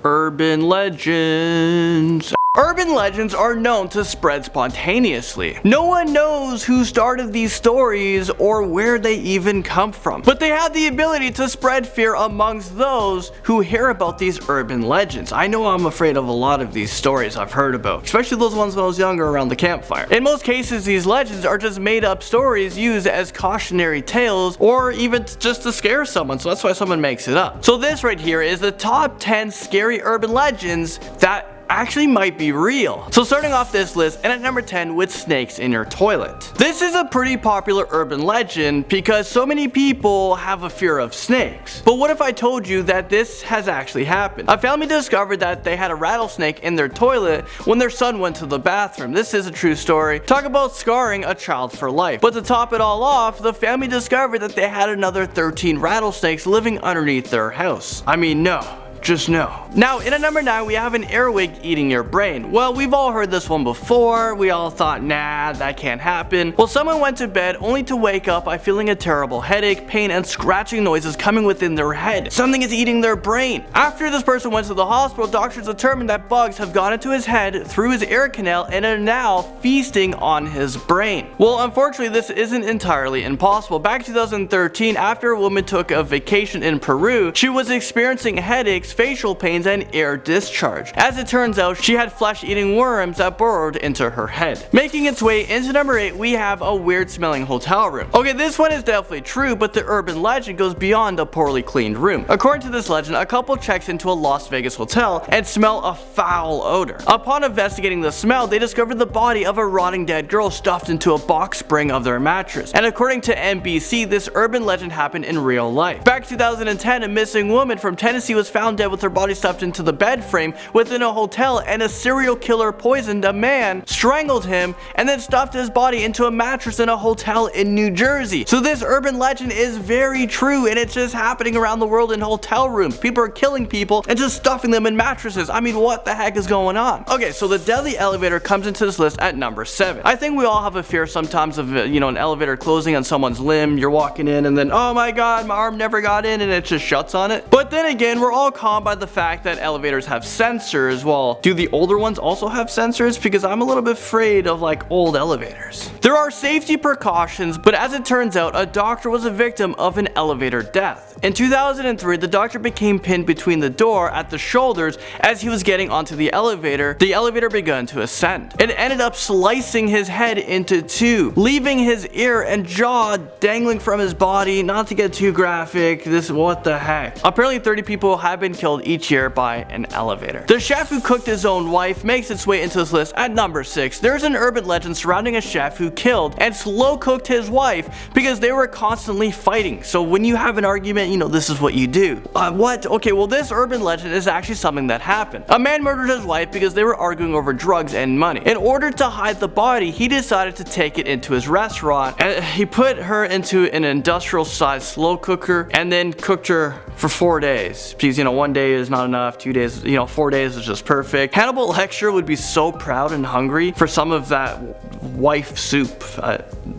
Urban legends. Urban legends are known to spread spontaneously. No one knows who started these stories or where they even come from, but they have the ability to spread fear amongst those who hear about these urban legends. I know I'm afraid of a lot of these stories I've heard about, especially those ones when I was younger around the campfire. In most cases, these legends are just made up stories used as cautionary tales or even just to scare someone, so that's why someone makes it up. So this right here is the top 10 scary urban legends that actually might be real. So starting off this list, and at number 10 with snakes in your toilet. This is a pretty popular urban legend because so many people have a fear of snakes. But what if I told you that this has actually happened? A family discovered that they had a rattlesnake in their toilet when their son went to the bathroom. This is a true story. Talk about scarring a child for life. But to top it all off, the family discovered that they had another 13 rattlesnakes living underneath their house. I mean, no. Just no. Now, in at number 9, we have an earwig eating your brain. Well, we've all heard this one before. We all thought, nah, that can't happen. Well, someone went to bed only to wake up by feeling a terrible headache, pain, and scratching noises coming within their head. Something is eating their brain. After this person went to the hospital, doctors determined that bugs have gone into his head through his ear canal and are now feasting on his brain. Well, unfortunately, this isn't entirely impossible. Back in 2013, after a woman took a vacation in Peru, she was experiencing headaches, facial pains, and air discharge. As it turns out, she had flesh-eating worms that burrowed into her head. Making its way into number 8, we have a weird-smelling hotel room. Okay, this one is definitely true, but the urban legend goes beyond a poorly cleaned room. According to this legend, a couple checks into a Las Vegas hotel and smell a foul odor. Upon investigating the smell, they discovered the body of a rotting dead girl stuffed into a box spring of their mattress. And according to NBC, this urban legend happened in real life. Back in 2010, a missing woman from Tennessee was found dead with her body stuffed into the bed frame within a hotel, and a serial killer poisoned a man, strangled him, and then stuffed his body into a mattress in a hotel in New Jersey. So this urban legend is very true, and it's just happening around the world in hotel rooms. People are killing people and just stuffing them in mattresses. I mean, what the heck is going on? Okay, so the deadly elevator comes into this list at number 7. I think we all have a fear sometimes of, an elevator closing on someone's limb. You're walking in and then, oh my god, my arm never got in, and it just shuts on it. But then again, we're all calmed by the fact that elevators have sensors. Well, do the older ones also have sensors? Because I'm a little bit afraid of like old elevators. There are safety precautions, but as it turns out, a doctor was a victim of an elevator death. In 2003, the doctor became pinned between the door at the shoulders as he was getting onto the elevator. The elevator began to ascend. It ended up slicing his head into two, leaving his ear and jaw dangling from his body. Not to get too graphic, what the heck. Apparently 30 people have been killed each year by an elevator. The chef who cooked his own wife makes its way into this list at number 6. There's an urban legend surrounding a chef who killed and slow cooked his wife because they were constantly fighting. So when you have an argument, this is what you do. What? Okay, well this urban legend is actually something that happened. A man murdered his wife because they were arguing over drugs and money. In order to hide the body, he decided to take it into his restaurant, and he put her into an industrial sized slow cooker and then cooked her for 4 days. Because 1 day is not enough, 2 days, 4 days is just perfect. Hannibal Lecter would be so proud and hungry for some of that wife soup,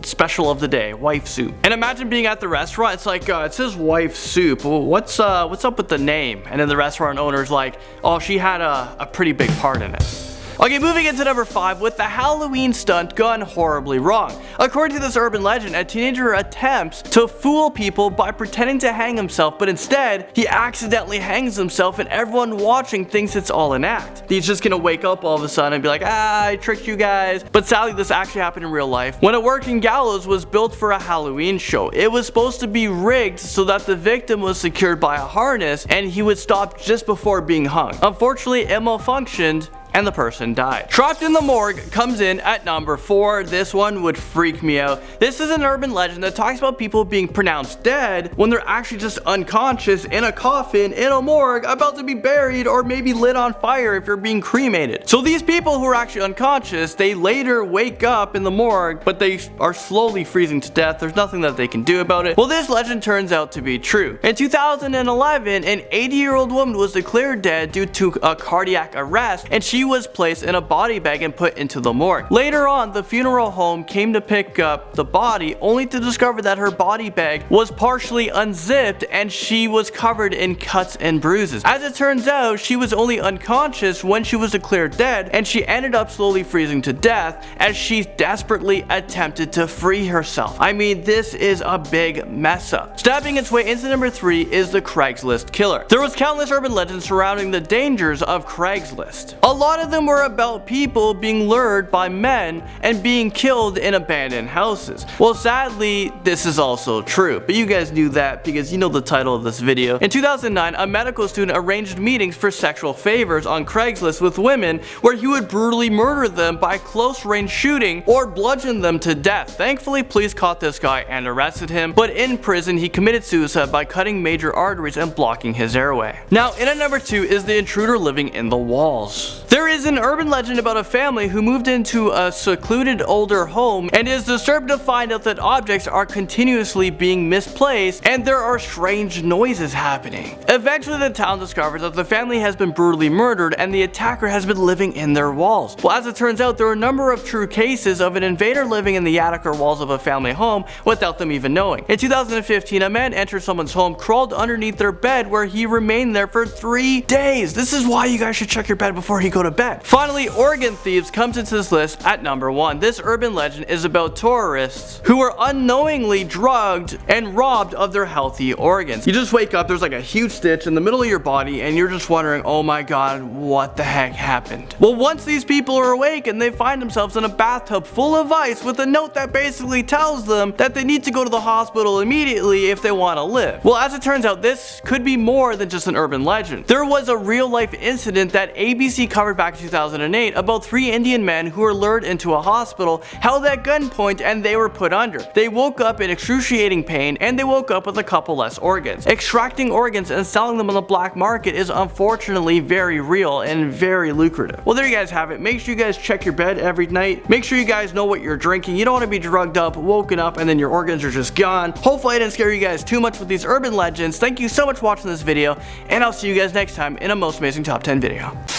special of the day, wife soup. And imagine being at the restaurant, it's like, it says wife soup. Well, what's up with the name? And then the restaurant owner's like, oh, she had a pretty big part in it. Okay, moving into number 5 with the Halloween stunt gone horribly wrong. According to this urban legend, a teenager attempts to fool people by pretending to hang himself, but instead, he accidentally hangs himself and everyone watching thinks it's all an act. He's just gonna wake up all of a sudden and be like, I tricked you guys. But sadly, this actually happened in real life. When a working gallows was built for a Halloween show, it was supposed to be rigged so that the victim was secured by a harness and he would stop just before being hung. Unfortunately, it malfunctioned and the person died. Trapped in the Morgue comes in at number 4. This one would freak me out. This is an urban legend that talks about people being pronounced dead when they're actually just unconscious in a coffin in a morgue about to be buried or maybe lit on fire if you're being cremated. So these people who are actually unconscious, they later wake up in the morgue, but they are slowly freezing to death. There's nothing that they can do about it. Well, this legend turns out to be true. In 2011, an 80-year-old woman was declared dead due to a cardiac arrest, and she she was placed in a body bag and put into the morgue. Later on, the funeral home came to pick up the body, only to discover that her body bag was partially unzipped and she was covered in cuts and bruises. As it turns out, she was only unconscious when she was declared dead, and she ended up slowly freezing to death as she desperately attempted to free herself. I mean, this is a big mess up. Stabbing its way into number 3 is the Craigslist Killer. There was countless urban legends surrounding the dangers of Craigslist. A lot of them were about people being lured by men and being killed in abandoned houses. Well, sadly, this is also true, but you guys knew that because you know the title of this video. In 2009, a medical student arranged meetings for sexual favors on Craigslist with women where he would brutally murder them by close range shooting or bludgeon them to death. Thankfully, police caught this guy and arrested him, but in prison he committed suicide by cutting major arteries and blocking his airway. Now, in at number 2 is the intruder living in the walls. There is an urban legend about a family who moved into a secluded older home and is disturbed to find out that objects are continuously being misplaced and there are strange noises happening. Eventually, the town discovers that the family has been brutally murdered and the attacker has been living in their walls. Well, as it turns out, there are a number of true cases of an invader living in the attic or walls of a family home without them even knowing. In 2015, a man entered someone's home, crawled underneath their bed where he remained there for 3 days. This is why you guys should check your bed before you go to bed. Finally, Oregon Thieves comes into this list at number 1. This urban legend is about tourists who were unknowingly drugged and robbed of their healthy organs. You just wake up, there's like a huge stitch in the middle of your body and you're just wondering, oh my god, what the heck happened? Well, once these people are awake and they find themselves in a bathtub full of ice with a note that basically tells them that they need to go to the hospital immediately if they want to live. Well, as it turns out, this could be more than just an urban legend. There was a real life incident that ABC covered back in 2008 about 3 Indian men who were lured into a hospital, held at gunpoint, and they were put under. They woke up in excruciating pain and they woke up with a couple less organs. Extracting organs and selling them on the black market is unfortunately very real and very lucrative. Well, there you guys have it. Make sure you guys check your bed every night. Make sure you guys know what you're drinking. You don't want to be drugged up, woken up, and then your organs are just gone. Hopefully I didn't scare you guys too much with these urban legends. Thank you so much for watching this video, and I'll see you guys next time in a most amazing top 10 video.